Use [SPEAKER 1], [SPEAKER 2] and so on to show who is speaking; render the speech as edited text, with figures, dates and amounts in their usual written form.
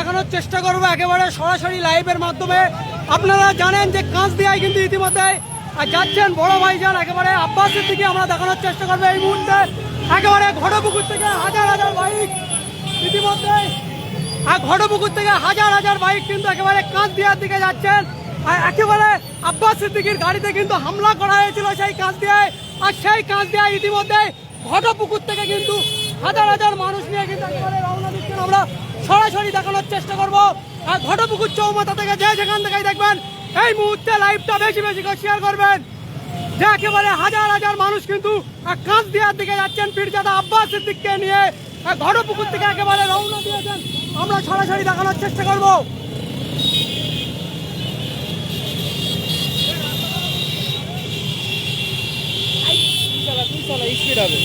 [SPEAKER 1] দেখানোর চেষ্টা করবো একেবারে সরাসরি লাইভের মাধ্যমে। আপনারা জানেন যে কাঁচদিয়ায় কিন্তু ইতিমধ্যে যাচ্ছেন বড় ভাইজান একেবারে আব্বাসের দিকে। আমরা দেখানোর চেষ্টা করবো এই মুহূর্তে একেবারে ঘটপুকুর থেকে হাজার হাজার বাইক ইতিমধ্যে ঘটপুকুর থেকে হাজার হাজার বাইক কিন্তু একেবারে কাঁচদিয়ার দিকে যাচ্ছেন। আর একেবারে আব্বাস সিদ্দিকীর গাড়িতে কিন্তু হামলা করা হয়েছিল সেই কাঁচদিয়ায়। আর সেই কাঁচদিয়ায় ইতিমধ্যে ঘটপুকুর থেকে কিন্তু হাজার হাজার মানুষ নিয়ে কিন্তু একেবারে রওনা দিচ্ছেন। আমরা সরাসরি দেখানোর চেষ্টা করবো। আর ঘটপুকুর চৌমাথা থেকে যে যেখান থেকেই দেখবেন এই মুহূর্তে লাইভটা বেশি বেশি করে শেয়ার করবেন। যে একেবারে হাজার হাজার মানুষ কিন্তু কাঁচদিয়ার দিকে যাচ্ছেন পীরজাদা আব্বাস সিদ্দিককে নিয়ে। ঘটপুকুর থেকে একেবারে রওনা দিয়েছেন। আমরা সরাসরি দেখানোর চেষ্টা করবো। স্পিড হবে।